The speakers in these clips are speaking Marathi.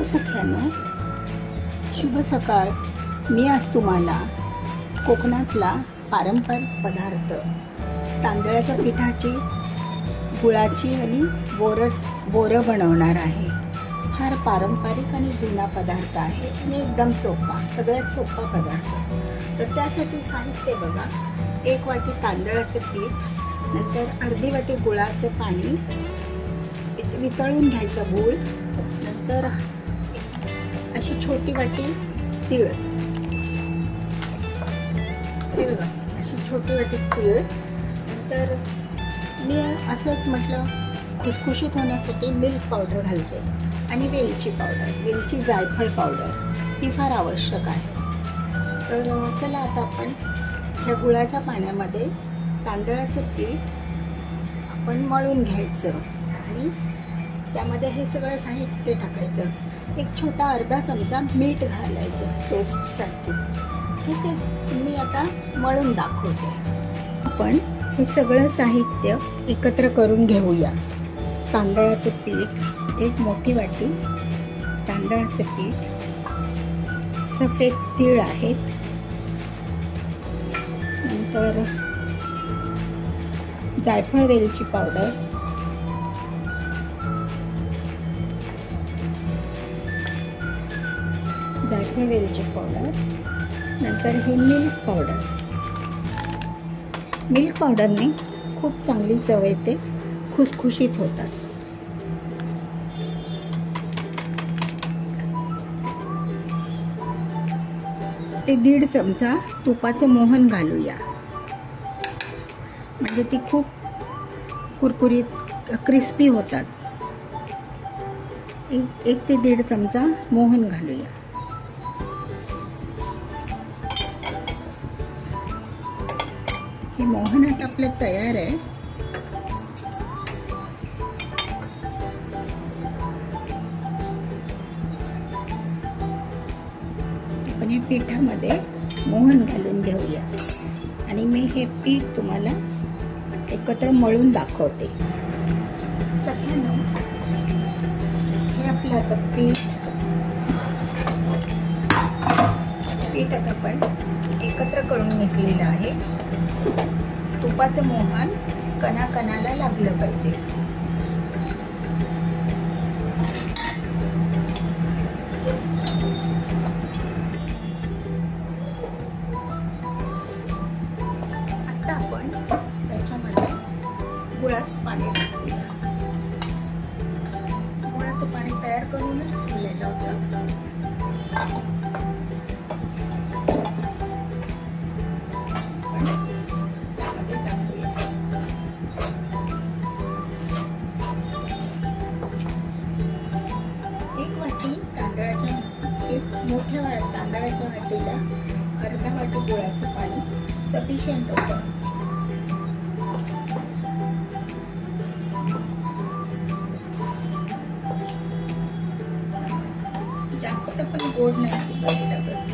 हॅलो सख्यांनो, शुभ सकाळ। मी आज तुम्हाला कोकणातला पारंपरिक पदार्थ तांदळाच्या पिठाची, गुळाची आणि बोरं बनवणार आहे। फार पारंपरिक आणि जुना पदार्थ आहे आणि एकदम सोपा, सगळ्यात सोपा पदार्थ। तर त्यासाठी साहित्य बघा, 1 वाटी तांदळाचे पीठ, नंतर अर्धी वाटी गुळाचे पाणी, वितळून घ्यायचा गूळ, नंतर अशी छोटी वाटी तीळ, हे बघा अशी छोटी वाटी तीळ। नंतर मी असंच म्हटलं खुसखुशीत होण्यासाठी मिल्क पावडर घालते आणि वेलची पावडर, वेलची जायफळ पावडर ही फार आवश्यक आहे। तर चला आता आपण ह्या गुळाच्या पाण्यामध्ये तांदळाचं पीठ आपण मळून घ्यायचं आणि त्यामध्ये हे सगळं साहित्य टाकायचं। एक छोटा अर्धा चमचा मीठ घालायचं टेस्टसाठी, ठीक आहे। मी आता मळून दाखवते। आपण हे सगळं साहित्य एकत्र करून घेऊया। तांदळाचे पीठ, 1 मोठी वाटी तांदळाचे पीठ, सफेद तीळ आहेत, नंतर जायफळ वेलची पावडर, जायफळ वेलची पावडर, नंतर हे मिल्क पावडर। मिल्क पावडरने खूप चांगली चव येते, खुसखुशीत होतात। ते 1.5 चमचा तुपाचे मोहन घालूया, म्हणजे ती खूप कुरकुरीत क्रिस्पी होतात। 1 ते 1.5 चमचा मोहन घालूया। हे मोहन आता आपलं तयार आहे। आपण या पिठामध्ये मोहन घालून घेऊया आणि मी हे पीठ तुम्हाला एकत्र मळून दाखवते। सगळ्यांना हे आपलं आता पीठ आता आपण एकत्र करून घेतलेलं आहे। तुपाचं मोहन कणाकणाला लागलं पाहिजे। आता आपण त्याच्यामध्ये गुळाचं पाणी टाकूया। गुळाचं पाणी तयार करूनच ठेवलेलं होतं। मोठ्या तांदळाच्या वाटीला अर्धा वाटी गुळाचं पाणी सफिशियंट होतं। जास्त पण गोड नाही शिजवावी लागत।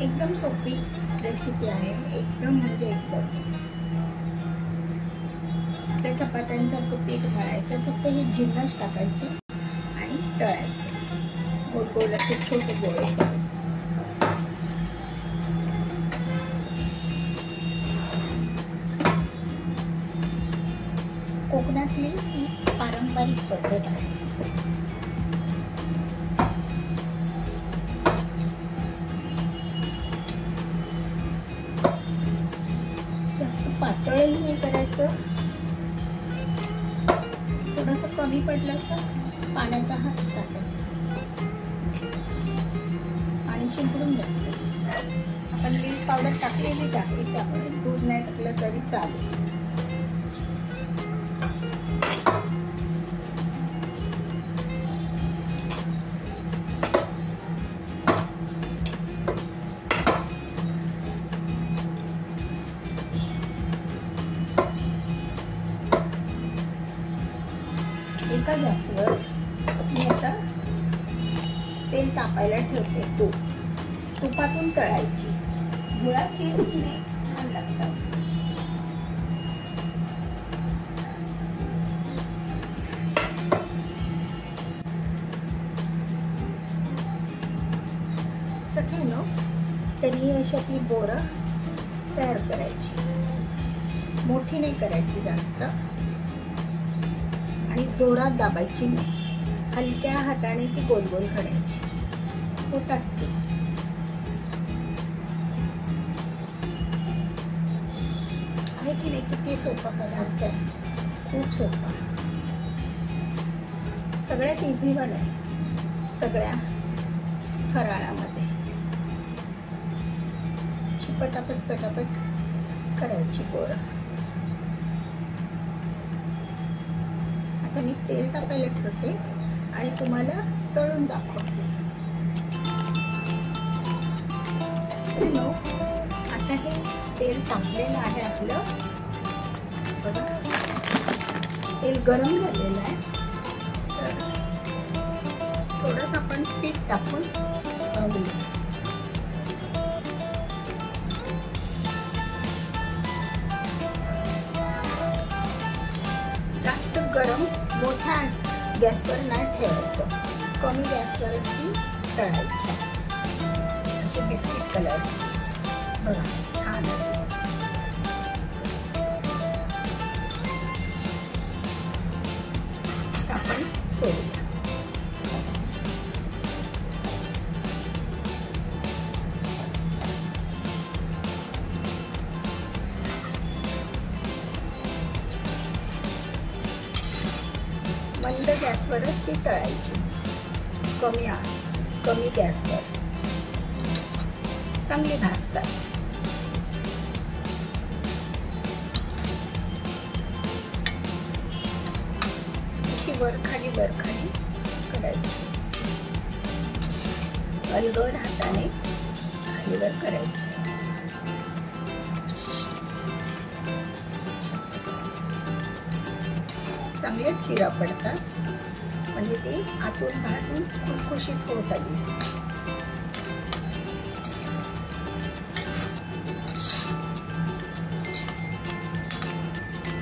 एकदम सोपी रेसिपी आहे, एकदम म्हणजे एकदम आपल्या चपात्यांसारखं पीठ मळायचं, फक्त हे जिन्नस टाकायचे आणि तळायचं गोल गोल असे छोटे गोळे करून। कोकणातली ही पारंपरिक पद्धत आहे। जास्त पातळही नाही करायचं, थोडंसं कमी पडलं तर पाण्याचा हात टाकायचा, पाणी शिंपडून द्यायचं। आपण मिल्क पावडर टाकलेलीच आहे, त्यामुळे दूध नाही टाकलं तरी चालेल। एका गॅसवर मी आता तेल तापायला ठेवते। तुपातून तळायची, गुळाची की नाही छान लागतात। सगळ्यांनो, तर ही अशी आपली बोरं तयार करायची. मोठी नाही करायची जास्त आणि जोरात दाबायची नाही. हलक्या हाताने ती गोल गोल करायची. होतात ती. आहे की नाही? किती सोपा पदार्थ आहे. खूप सोपा. सगळ्यात इझी वन आहे सगळ्या फराळामध्ये. पटापट पटापट करायची बोरं. आता मी तेल तापायला ठेवते आणि तुम्हाला तळून दाखवते. आता हे तेल तापलेलं आहे आपलं. बघा, तेल गरम झालेलं आहे. तर थोडंसं आपण पीठ टाकून बघूया. जास्त गरम मोठ्या गॅसवर नाही ठेवायचं. कमी गॅसवरच ती तळायची. अशी बिस्किट कलरची. बघा, छान आहे. आपण सोडूया. मंद गॅसवरच ती तळायची. कमी गॅसवर चांगली भाजतात. अशी वरखाली करायची. अलगद हाताने खालीवर करायची. चांगले चिरा पडतात. म्हणजे ती आतून भाजून खुसखुशीत होत आली.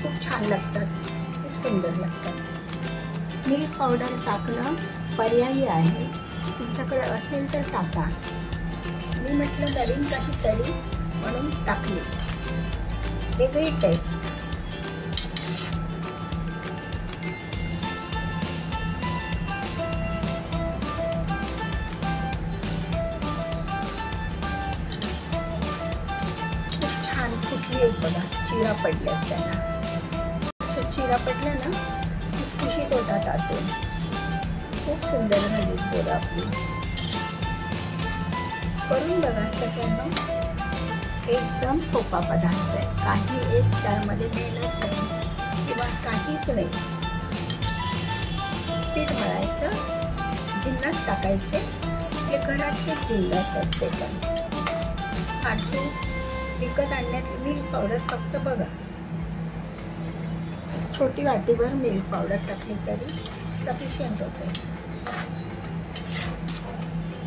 खूप छान लागतात. खूप सुंदर लागतात. मिल्क पावडर टाकणं पर्यायी आहे. तुमच्याकडे असेल तर टाका. मी म्हटलं नवीन काहीतरी म्हणून टाकली. वेगळी टेस्ट. बघा, चिरा पडल्यात त्यांना. चिरा पडल्या ना, खुसखुशीत होतात आतून. खूप सुंदर झाली बोरं आपली. करून बघा सगळ्यांना. एकदम सोपा पदार्थ आहे. काही एक त्यामध्ये मेहनत नाही किंवा काहीच नाही. पीठ मळायचं, जिन्नस टाकायचे. आपले घरातले जिन्नस आहेत ते पण. फारशी विकत आणण्यातली मिल्क पावडर फक्त बघा. छोटी वाटीभर मिल्क पावडर टाकली तरी सफिशियंट होते.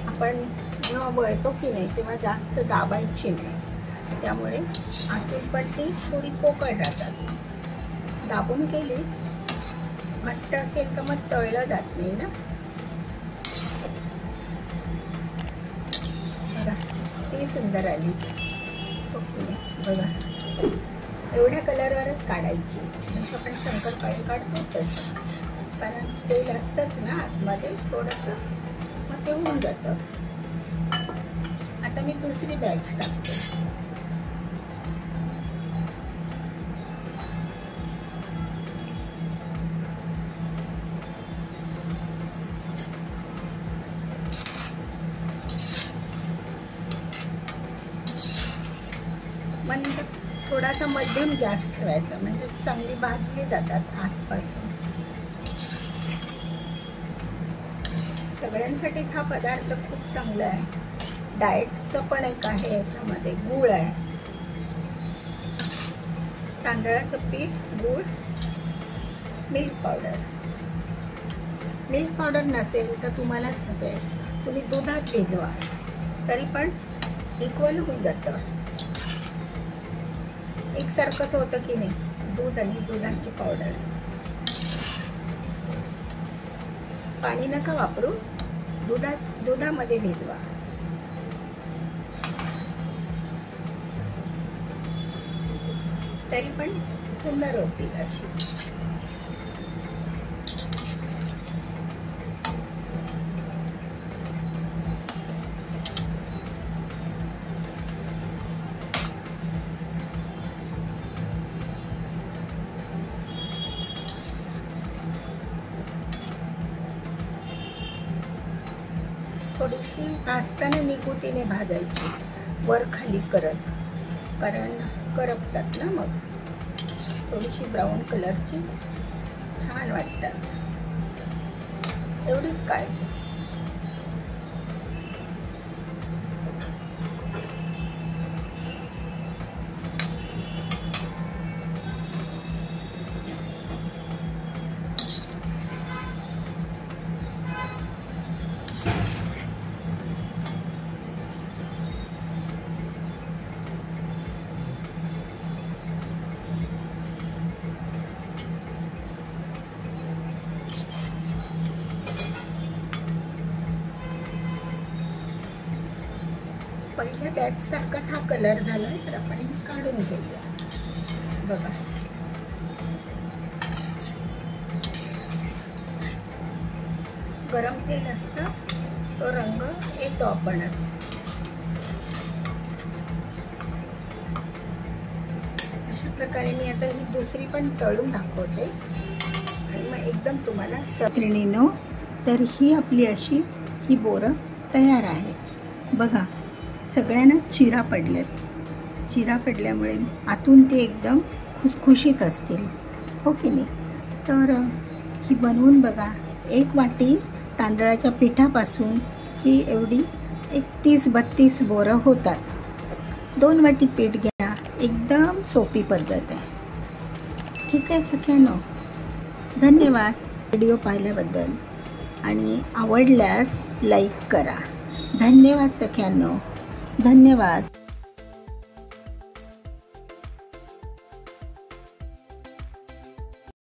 आपण जेव्हा वळतो की नाही तेव्हा जास्त दाबायची नाही. त्यामुळे आतून पण ती थोडी पोकळ राहतात. दाबून केली घट्ट असेल तर मग तळलं जात नाही ना. बघा, ती सुंदर आली. बघा, एवढ्या कलरवरच काढायची. म्हणजे आपण शंकरपाळी काढतो तसं. कारण तेल असतंच ना आतमध्ये थोडंसं, मग ते होऊन जातं. आता मी दुसरी बॅच टाकते. मंद थोडासा मध्यम गॅस ठेवायचा. म्हणजे चांगली भाजली जातात आतपासून. सगळ्यांसाठीच हा पदार्थ खूप चांगला आहे. डाएटचं पण एक आहे. याच्यामध्ये गूळ आहे. तांदळाचं पीठ, गूळ, मिल्क पावडर. मिल्क पावडर नसेल तर तुम्हाला सांगते, तुम्ही दुधात भिजवा तरी पण इक्वल होऊन जातं. एकसारखंच होतं की नाही. दूध आणि दुधाची पावडर. पाणी नका वापरू. दुधामध्ये भिजवा. तरी पण सुंदर होती अशी. थोडीशी भाजताना निगुतीने भाजायची, वर खाली करत, कारण करपतात ना मग. थोडीशी ब्राऊन कलरची छान वाटतात, एवढीच काळजी. पहिल्या बॅच सारखाच हा कलर झाला, तर आपण हे काढून घेऊया. बघा, गरम तेल असतं, तो रंग येतो आपणच. अशा प्रकारे मी आता ही दुसरी पण तळून दाखवते आणि मग एकदम तुम्हाला मैत्रिणींनो, तर ही आपली अशी ही बोरं तयार आहेत. बघा, सगळ्यांना चिरा पडल्यात. चिरा पडल्यामुळे आतून ते एकदम खुसखुशीत असतील, हो की नाही? तर ही बनवून बघा. 1 वाटी तांदळाच्या पिठापासून ही एवढी 30-32 बोरं होतात. 2 वाटी पीठ घ्या. एकदम सोपी पद्धत आहे. ठीक आहे सगळ्यांनो, धन्यवाद व्हिडिओ पाहिल्याबद्दल आणि आवडल्यास लाईक करा. धन्यवाद सगळ्यांनो, धन्यवाद.